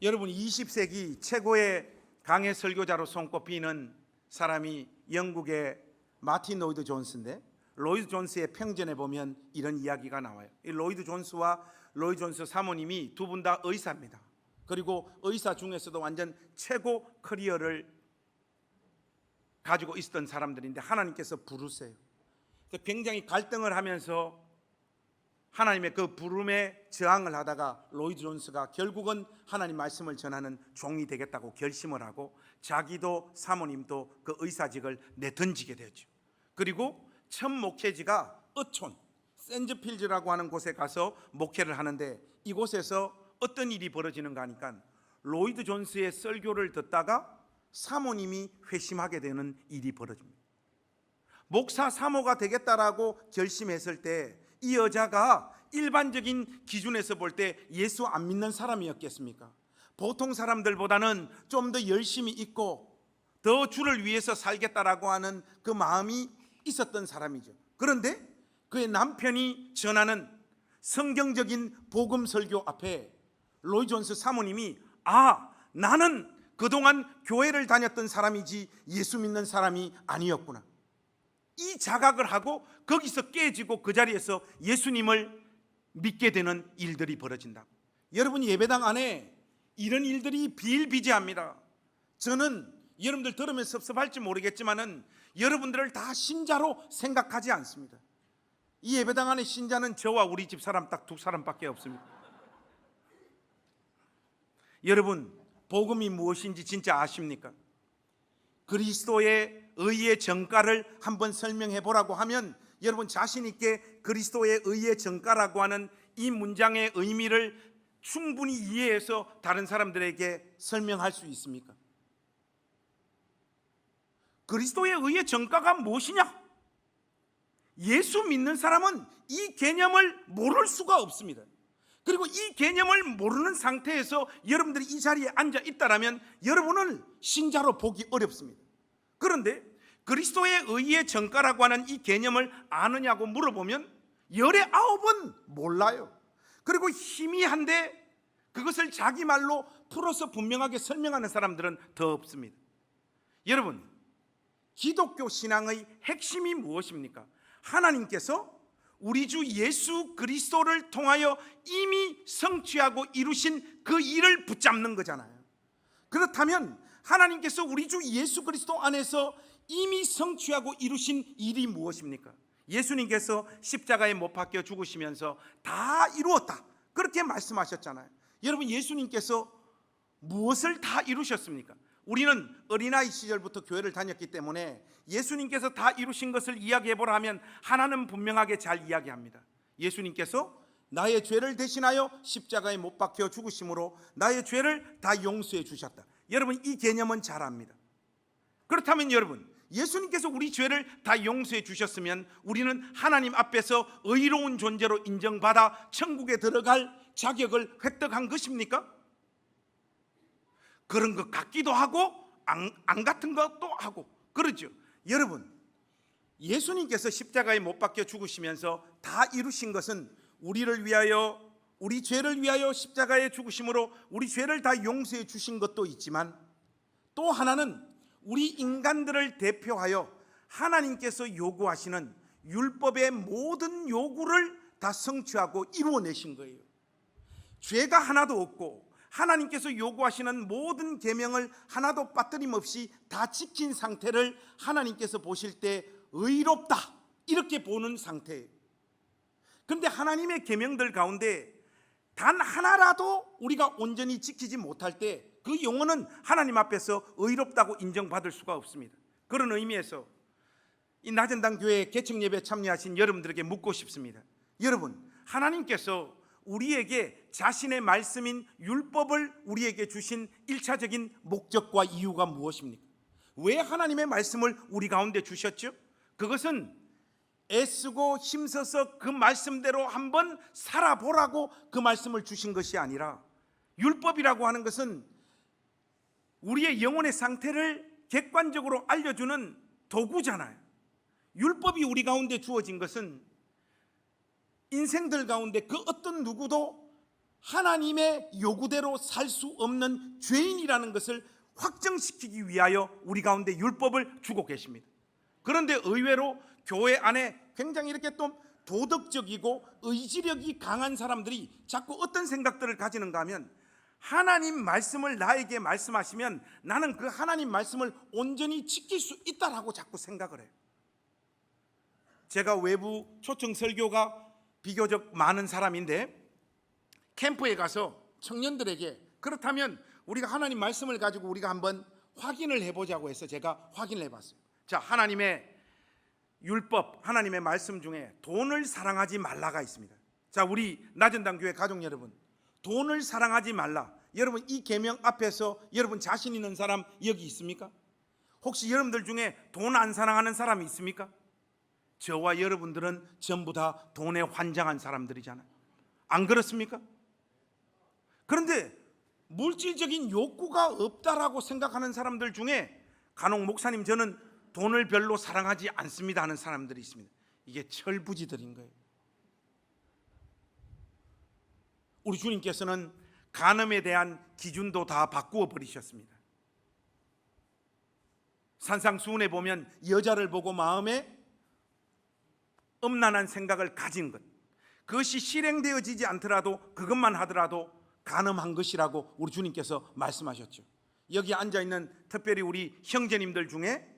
여러분, 20세기 최고의 강해 설교자로 손꼽히는 사람이 영국의 마틴 로이드 존스인데, 로이드 존스의 평전에 보면 이런 이야기가 나와요. 이 로이드 존스와 로이드 존스 사모님이 두 분 다 의사입니다. 그리고 의사 중에서도 완전 최고 커리어를 가지고 있었던 사람들인데 하나님께서 부르세요. 굉장히 갈등을 하면서 하나님의 그 부름에 저항을 하다가 로이드 존스가 결국은 하나님 말씀을 전하는 종이 되겠다고 결심을 하고 자기도 사모님도 그 의사직을 내던지게 되죠. 그리고 첫 목회지가 어촌 샌즈필즈라고 하는 곳에 가서 목회를 하는데, 이곳에서 어떤 일이 벌어지는가 하니까 로이드 존스의 설교를 듣다가 사모님이 회심하게 되는 일이 벌어집니다. 목사 사모가 되겠다라고 결심했을 때 이 여자가 일반적인 기준에서 볼 때 예수 안 믿는 사람이었겠습니까? 보통 사람들보다는 좀 더 열심히 있고 더 주를 위해서 살겠다라고 하는 그 마음이 있었던 사람이죠. 그런데 그의 남편이 전하는 성경적인 복음 설교 앞에 로이드 존스 사모님이 나는 그동안 교회를 다녔던 사람이지 예수 믿는 사람이 아니었구나, 이 자각을 하고 거기서 깨지고 그 자리에서 예수님을 믿게 되는 일들이 벌어진다. 여러분, 예배당 안에 이런 일들이 비일비재합니다. 저는 여러분들 들으면 섭섭할지 모르겠지만은 여러분들을 다 신자로 생각하지 않습니다. 이 예배당 안에 신자는 저와 우리 집 사람 딱 두 사람밖에 없습니다. 여러분, 복음이 무엇인지 진짜 아십니까? 그리스도의 의의 정가를 한번 설명해 보라고 하면 여러분 자신 있게 그리스도의 의의 정가라고 하는 이 문장의 의미를 충분히 이해해서 다른 사람들에게 설명할 수 있습니까? 그리스도의 의의 정가가 무엇이냐? 예수 믿는 사람은 이 개념을 모를 수가 없습니다. 그리고 이 개념을 모르는 상태에서 여러분들이 이 자리에 앉아 있다라면 여러분을 신자로 보기 어렵습니다. 그런데 그리스도의 의의 정가라고 하는 이 개념을 아느냐고 물어보면 19은 몰라요. 그리고 희미한데 그것을 자기 말로 풀어서 분명하게 설명하는 사람들은 더 없습니다. 여러분, 기독교 신앙의 핵심이 무엇입니까? 하나님께서 우리 주 예수 그리스도를 통하여 이미 성취하고 이루신 그 일을 붙잡는 거잖아요. 그렇다면 하나님께서 우리 주 예수 그리스도 안에서 이미 성취하고 이루신 일이 무엇입니까? 예수님께서 십자가에 못 박혀 죽으시면서 다 이루었다, 그렇게 말씀하셨잖아요. 여러분, 예수님께서 무엇을 다 이루셨습니까? 우리는 어린아이 시절부터 교회를 다녔기 때문에 예수님께서 다 이루신 것을 이야기해보라 하면 하나는 분명하게 잘 이야기합니다. 예수님께서 나의 죄를 대신하여 십자가에 못 박혀 죽으심으로 나의 죄를 다 용서해 주셨다. 여러분, 이 개념은 잘 압니다. 그렇다면 여러분, 예수님께서 우리 죄를 다 용서해 주셨으면 우리는 하나님 앞에서 의로운 존재로 인정받아 천국에 들어갈 자격을 획득한 것입니까? 그런 것 같기도 하고 안 같은 것도 하고 그러죠. 여러분, 예수님께서 십자가에 못 박혀 죽으시면서 다 이루신 것은 우리를 위하여, 우리 죄를 위하여 십자가에 죽으심으로 우리 죄를 다 용서해 주신 것도 있지만, 또 하나는 우리 인간들을 대표하여 하나님께서 요구하시는 율법의 모든 요구를 다 성취하고 이루어내신 거예요. 죄가 하나도 없고 하나님께서 요구하시는 모든 계명을 하나도 빠뜨림없이 다 지킨 상태를 하나님께서 보실 때 의롭다, 이렇게 보는 상태예요. 그런데 하나님의 계명들 가운데 단 하나라도 우리가 온전히 지키지 못할 때 그 영혼은 하나님 앞에서 의롭다고 인정받을 수가 없습니다. 그런 의미에서 이 나전당 교회 개척 예배 참여하신 여러분들에게 묻고 싶습니다. 여러분, 하나님께서 우리에게 자신의 말씀인 율법을 우리에게 주신 1차적인 목적과 이유가 무엇입니까? 왜 하나님의 말씀을 우리 가운데 주셨죠? 그것은 애쓰고 힘써서 그 말씀대로 한번 살아보라고 그 말씀을 주신 것이 아니라, 율법이라고 하는 것은 우리의 영혼의 상태를 객관적으로 알려주는 도구잖아요. 율법이 우리 가운데 주어진 것은 인생들 가운데 그 어떤 누구도 하나님의 요구대로 살 수 없는 죄인이라는 것을 확정시키기 위하여 우리 가운데 율법을 주고 계십니다. 그런데 의외로 교회 안에 굉장히 이렇게 또 도덕적이고 의지력이 강한 사람들이 자꾸 어떤 생각들을 가지는가 하면, 하나님 말씀을 나에게 말씀하시면 나는 그 하나님 말씀을 온전히 지킬 수 있다라고 자꾸 생각을 해요. 제가 외부 초청 설교가 비교적 많은 사람인데, 캠프에 가서 청년들에게 그렇다면 우리가 하나님 말씀을 가지고 우리가 한번 확인을 해보자고 해서 제가 확인을 해봤어요. 자, 하나님의 율법, 하나님의 말씀 중에 돈을 사랑하지 말라가 있습니다. 자, 우리 나전당 교회 가족 여러분, 돈을 사랑하지 말라, 여러분 이 계명 앞에서 여러분 자신 있는 사람 여기 있습니까? 혹시 여러분들 중에 돈 안 사랑하는 사람이 있습니까? 저와 여러분들은 전부 다 돈에 환장한 사람들이잖아요. 안 그렇습니까? 그런데 물질적인 욕구가 없다라고 생각하는 사람들 중에 간혹 목사님 저는 돈을 별로 사랑하지 않습니다 하는 사람들이 있습니다. 이게 철부지들인 거예요. 우리 주님께서는 간음에 대한 기준도 다 바꾸어 버리셨습니다. 산상수훈에 보면 여자를 보고 마음에 음란한 생각을 가진 것, 그것이 실행되어지지 않더라도 그것만 하더라도 간음한 것이라고 우리 주님께서 말씀하셨죠. 여기 앉아있는 특별히 우리 형제님들 중에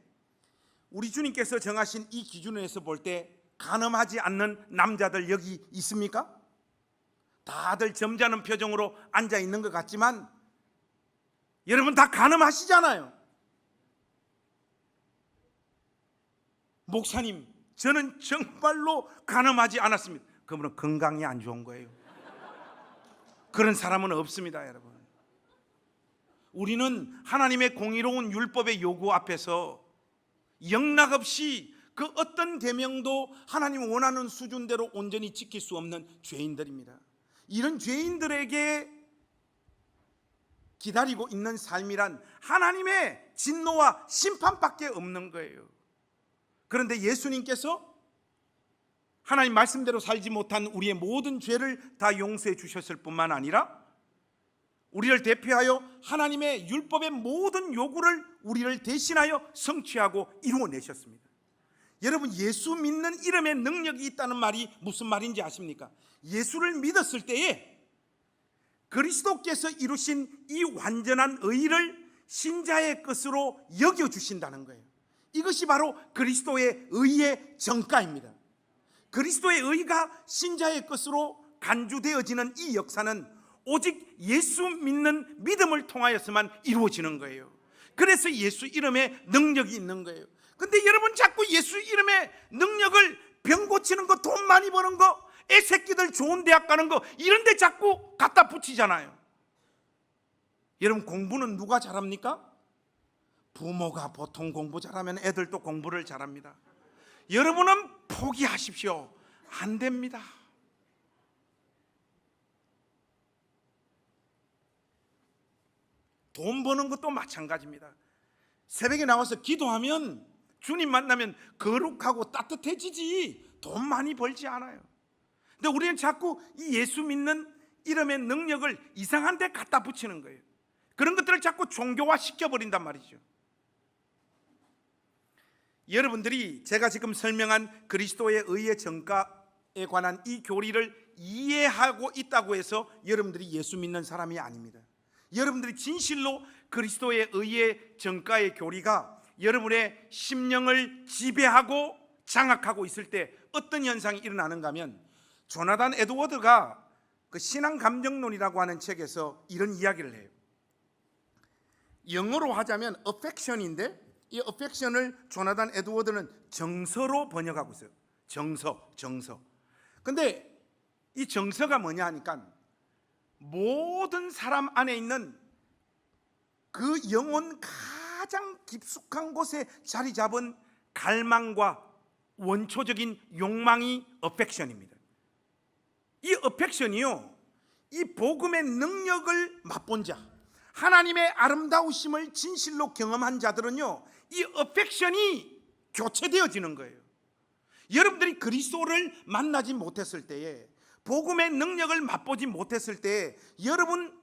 우리 주님께서 정하신 이 기준에서 볼 때 간음하지 않는 남자들 여기 있습니까? 다들 점잖은 표정으로 앉아있는 것 같지만 여러분 다 간음하시잖아요. 목사님, 저는 정말로 간음하지 않았습니다. 그러면 건강이 안 좋은 거예요. 그런 사람은 없습니다, 여러분. 우리는 하나님의 공의로운 율법의 요구 앞에서 영락없이 그 어떤 계명도 하나님 원하는 수준대로 온전히 지킬 수 없는 죄인들입니다. 이런 죄인들에게 기다리고 있는 삶이란 하나님의 진노와 심판밖에 없는 거예요. 그런데 예수님께서 하나님 말씀대로 살지 못한 우리의 모든 죄를 다 용서해 주셨을 뿐만 아니라 우리를 대표하여 하나님의 율법의 모든 요구를 우리를 대신하여 성취하고 이루어내셨습니다. 여러분, 예수 믿는 이름에 능력이 있다는 말이 무슨 말인지 아십니까? 예수를 믿었을 때에 그리스도께서 이루신 이 완전한 의를 신자의 것으로 여겨주신다는 거예요. 이것이 바로 그리스도의 의의 정가입니다. 그리스도의 의가 신자의 것으로 간주되어지는 이 역사는 오직 예수 믿는 믿음을 통하여서만 이루어지는 거예요. 그래서 예수 이름에 능력이 있는 거예요. 근데 여러분 자꾸 예수 이름에 능력을 병 고치는 거, 돈 많이 버는 거, 애새끼들 좋은 대학 가는 거 이런 데 자꾸 갖다 붙이잖아요. 여러분 공부는 누가 잘합니까? 부모가 보통 공부 잘하면 애들도 공부를 잘합니다. 여러분은 포기하십시오. 안 됩니다. 돈 버는 것도 마찬가지입니다. 새벽에 나와서 기도하면 주님 만나면 거룩하고 따뜻해지지 돈 많이 벌지 않아요. 근데 우리는 자꾸 이 예수 믿는 이름의 능력을 이상한 데 갖다 붙이는 거예요. 그런 것들을 자꾸 종교화 시켜버린단 말이죠. 여러분들이 제가 지금 설명한 그리스도의 의의 정가에 관한 이 교리를 이해하고 있다고 해서 여러분들이 예수 믿는 사람이 아닙니다. 여러분들이 진실로 그리스도의 의의 정가의 교리가 여러분의 심령을 지배하고 장악하고 있을 때 어떤 현상이 일어나는가 하면, 조나단 에드워드가 그 신앙감정론이라고 하는 책에서 이런 이야기를 해요. 영어로 하자면 affection인데 이 affection을 조나단 에드워드는 정서로 번역하고 있어요. 정서. 근데 이 정서가 뭐냐 하니까 모든 사람 안에 있는 그 영혼 가장 깊숙한 곳에 자리 잡은 갈망과 원초적인 욕망이 affection입니다. 이 affection이요, 이 복음의 능력을 맛본 자, 하나님의 아름다우심을 진실로 경험한 자들은요, 이 affection이 교체되어지는 거예요. 여러분들이 그리스도를 만나지 못했을 때에 복음의 능력을 맛보지 못했을 때 여러분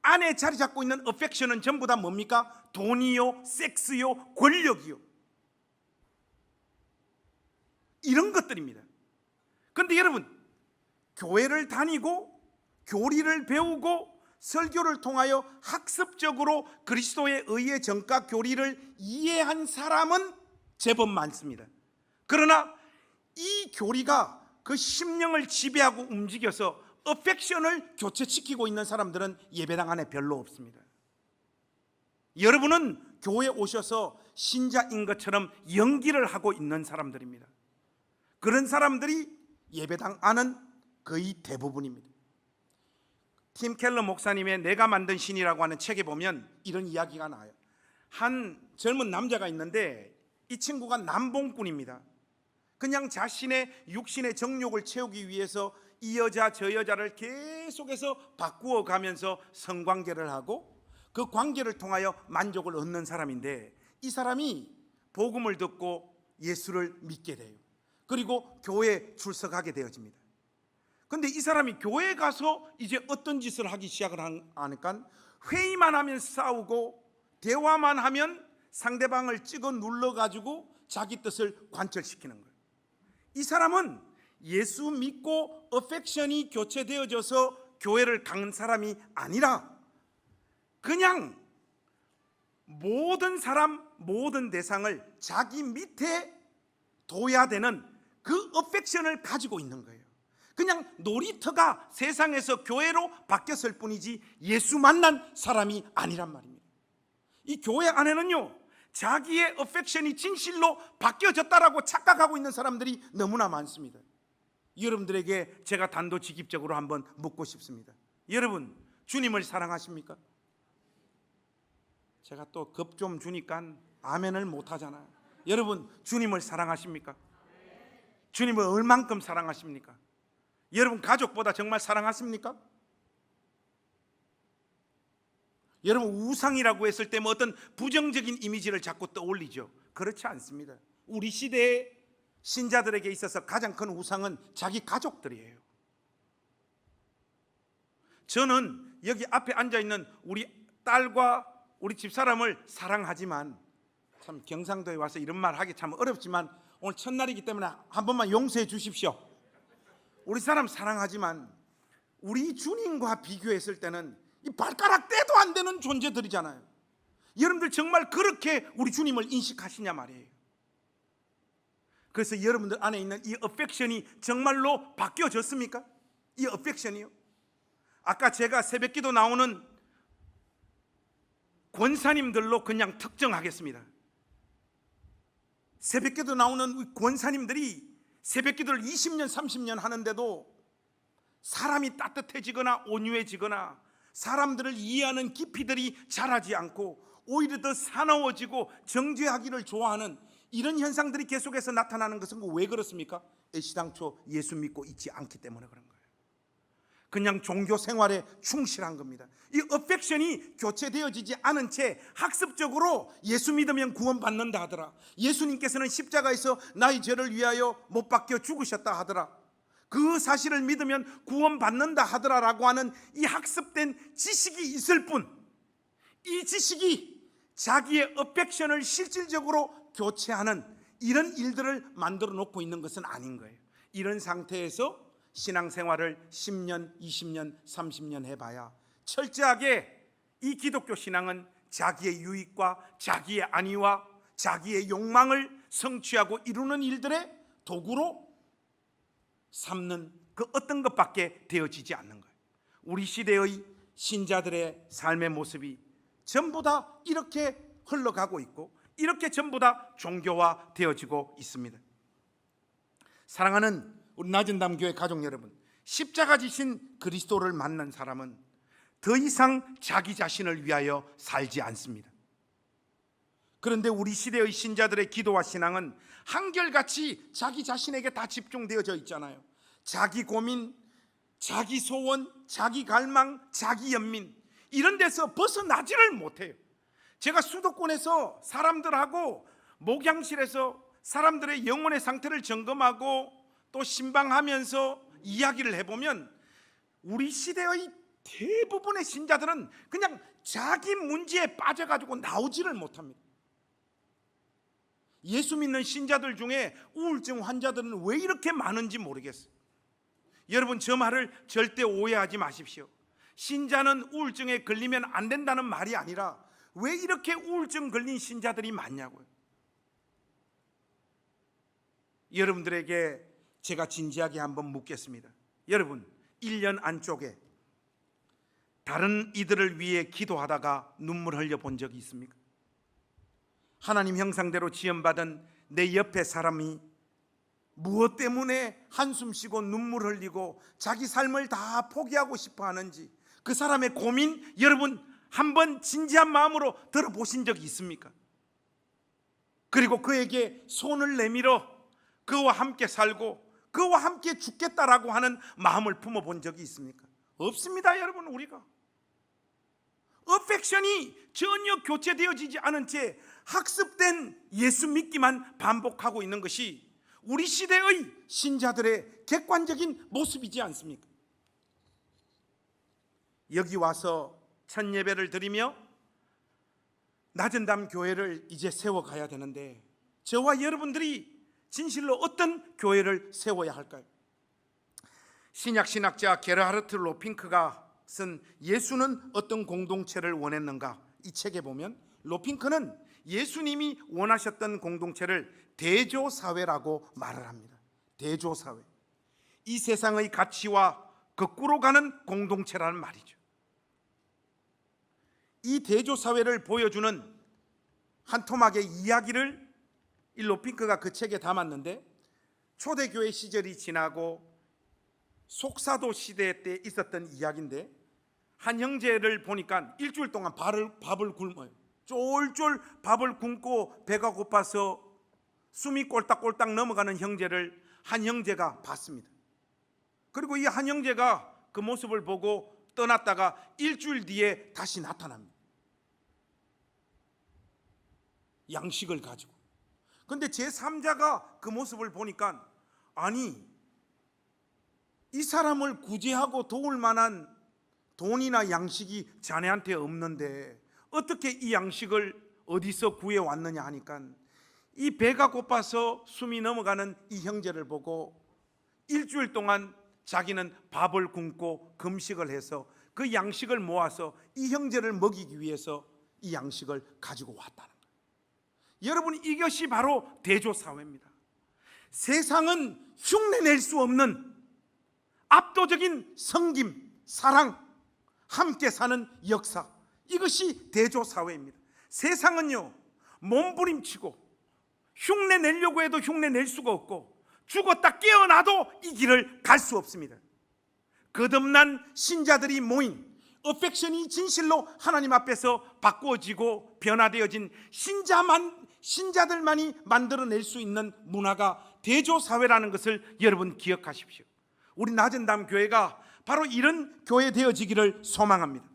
안에 자리 잡고 있는 어펙션은 전부 다 뭡니까? 돈이요, 섹스요, 권력이요, 이런 것들입니다. 그런데 여러분, 교회를 다니고 교리를 배우고 설교를 통하여 학습적으로 그리스도의 의의 정과 교리를 이해한 사람은 제법 많습니다. 그러나 이 교리가 그 심령을 지배하고 움직여서 어펙션을 교체시키고 있는 사람들은 예배당 안에 별로 없습니다. 여러분은 교회에 오셔서 신자인 것처럼 연기를 하고 있는 사람들입니다. 그런 사람들이 예배당 안은 거의 대부분입니다. 팀 켈러 목사님의 내가 만든 신이라고 하는 책에 보면 이런 이야기가 나와요. 한 젊은 남자가 있는데 이 친구가 남봉꾼입니다. 그냥 자신의 육신의 정욕을 채우기 위해서 이 여자 저 여자를 계속해서 바꾸어 가면서 성관계를 하고 그 관계를 통하여 만족을 얻는 사람인데, 이 사람이 복음을 듣고 예수를 믿게 돼요. 그리고 교회에 출석하게 되어집니다. 근데 이 사람이 교회에 가서 이제 어떤 짓을 하기 시작을 하니까 회의만 하면 싸우고 대화만 하면 상대방을 찍어 눌러가지고 자기 뜻을 관철시키는 거예요. 이 사람은 예수 믿고 어펙션이 교체되어져서 교회를 간 사람이 아니라 그냥 모든 사람, 모든 대상을 자기 밑에 둬야 되는 그 어펙션을 가지고 있는 거예요. 그냥 놀이터가 세상에서 교회로 바뀌었을 뿐이지 예수 만난 사람이 아니란 말입니다. 이 교회 안에는요, 자기의 어펙션이 진실로 바뀌어졌다라고 착각하고 있는 사람들이 너무나 많습니다. 여러분들에게 제가 단도직입적으로 한번 묻고 싶습니다. 여러분, 주님을 사랑하십니까? 제가 또 겁 좀 주니까 아멘을 못 하잖아요. 여러분, 주님을 사랑하십니까? 주님을 얼만큼 사랑하십니까? 여러분, 가족보다 정말 사랑하십니까? 여러분, 우상이라고 했을 때 뭐 어떤 부정적인 이미지를 자꾸 떠올리죠. 그렇지 않습니다. 우리 시대의 신자들에게 있어서 가장 큰 우상은 자기 가족들이에요. 저는 여기 앞에 앉아있는 우리 딸과 우리 집사람을 사랑하지만, 참 경상도에 와서 이런 말 하기 참 어렵지만 오늘 첫날이기 때문에 한 번만 용서해 주십시오. 우리 사람 사랑하지만 우리 주님과 비교했을 때는 이 발가락 떼도 안 되는 존재들이잖아요. 여러분들 정말 그렇게 우리 주님을 인식하시냐 말이에요. 그래서 여러분들 안에 있는 이 어펙션이 정말로 바뀌어졌습니까? 이 어펙션이요. 아까 제가 새벽기도 나오는 권사님들로 그냥 특정하겠습니다. 새벽기도 나오는 권사님들이 새벽기도를 20년 30년 하는데도 사람이 따뜻해지거나 온유해지거나 사람들을 이해하는 깊이들이 자라지 않고 오히려 더 사나워지고 정죄하기를 좋아하는 이런 현상들이 계속해서 나타나는 것은 왜 그렇습니까? 애시당초 예수 믿고 있지 않기 때문에 그런 거예요. 그냥 종교 생활에 충실한 겁니다. 이 어펙션이 교체되어지지 않은 채 학습적으로 예수 믿으면 구원받는다 하더라, 예수님께서는 십자가에서 나의 죄를 위하여 못 박혀 죽으셨다 하더라, 그 사실을 믿으면 구원받는다 하더라라고 하는 이 학습된 지식이 있을 뿐, 이 지식이 자기의 어펙션을 실질적으로 교체하는 이런 일들을 만들어 놓고 있는 것은 아닌 거예요. 이런 상태에서 신앙생활을 10년, 20년, 30년 해봐야 철저하게 이 기독교 신앙은 자기의 유익과 자기의 안위와 자기의 욕망을 성취하고 이루는 일들의 도구로 삼는 그 어떤 것밖에 되어지지 않는 거예요. 우리 시대의 신자들의 삶의 모습이 전부 다 이렇게 흘러가고 있고 이렇게 전부 다 종교화 되어지고 있습니다. 사랑하는 우리 낮은담 교회 가족 여러분, 십자가 지신 그리스도를 만난 사람은 더 이상 자기 자신을 위하여 살지 않습니다. 그런데 우리 시대의 신자들의 기도와 신앙은 한결같이 자기 자신에게 다 집중되어져 있잖아요. 자기 고민, 자기 소원, 자기 갈망, 자기 연민, 이런 데서 벗어나지를 못해요. 제가 수도권에서 사람들하고 목양실에서 사람들의 영혼의 상태를 점검하고 또 신방하면서 이야기를 해보면 우리 시대의 대부분의 신자들은 그냥 자기 문제에 빠져가지고 나오지를 못합니다. 예수 믿는 신자들 중에 우울증 환자들은 왜 이렇게 많은지 모르겠어요. 여러분, 저 말을 절대 오해하지 마십시오. 신자는 우울증에 걸리면 안 된다는 말이 아니라 왜 이렇게 우울증 걸린 신자들이 많냐고요. 여러분들에게 제가 진지하게 한번 묻겠습니다. 여러분, 1년 안쪽에 다른 이들을 위해 기도하다가 눈물 흘려 본 적이 있습니까? 하나님 형상대로 지음받은 내 옆에 사람이 무엇 때문에 한숨 쉬고 눈물 흘리고 자기 삶을 다 포기하고 싶어 하는지, 그 사람의 고민, 여러분 한번 진지한 마음으로 들어보신 적이 있습니까? 그리고 그에게 손을 내밀어 그와 함께 살고 그와 함께 죽겠다라고 하는 마음을 품어본 적이 있습니까? 없습니다. 여러분, 우리가 어펙션이 전혀 교체되어지지 않은 채 학습된 예수 믿기만 반복하고 있는 것이 우리 시대의 신자들의 객관적인 모습이지 않습니까? 여기 와서 첫 예배를 드리며 낮은 담 교회를 이제 세워가야 되는데, 저와 여러분들이 진실로 어떤 교회를 세워야 할까요? 신약신학자 게르하르트 로핑크가 쓴 예수는 어떤 공동체를 원했는가, 이 책에 보면 로핑크는 예수님이 원하셨던 공동체를 대조사회라고 말을 합니다. 대조사회, 이 세상의 가치와 거꾸로 가는 공동체라는 말이죠. 이 대조사회를 보여주는 한 토막의 이야기를 이 로핑크가 그 책에 담았는데, 초대교회 시절이 지나고 속사도 시대 때 있었던 이야기인데, 한 형제를 보니까 일주일 동안 밥을 굶어요. 쫄쫄 밥을 굶고 배가 고파서 숨이 꼴딱꼴딱 넘어가는 형제를 한 형제가 봤습니다. 그리고 이 한 형제가 그 모습을 보고 떠났다가 일주일 뒤에 다시 나타납니다. 양식을 가지고. 근데 제3자가 그 모습을 보니까, 아니, 이 사람을 구제하고 도울 만한 돈이나 양식이 자네한테 없는데 어떻게 이 양식을 어디서 구해왔느냐 하니까, 이 배가 고파서 숨이 넘어가는 이 형제를 보고 일주일 동안 자기는 밥을 굶고 금식을 해서 그 양식을 모아서 이 형제를 먹이기 위해서 이 양식을 가지고 왔다는 거예요. 여러분, 이것이 바로 대조사회입니다. 세상은 흉내낼 수 없는 압도적인 섬김, 사랑, 함께 사는 역사, 이것이 대조사회입니다. 세상은요, 몸부림치고 흉내내려고 해도 흉내낼 수가 없고 죽었다 깨어나도 이 길을 갈 수 없습니다. 거듭난 신자들이 모인, 어펙션이 진실로 하나님 앞에서 바꾸어지고 변화되어진 신자들만이 만들어낼 수 있는 문화가 대조사회라는 것을 여러분 기억하십시오. 우리 낮은 담 교회가 바로 이런 교회 되어지기를 소망합니다.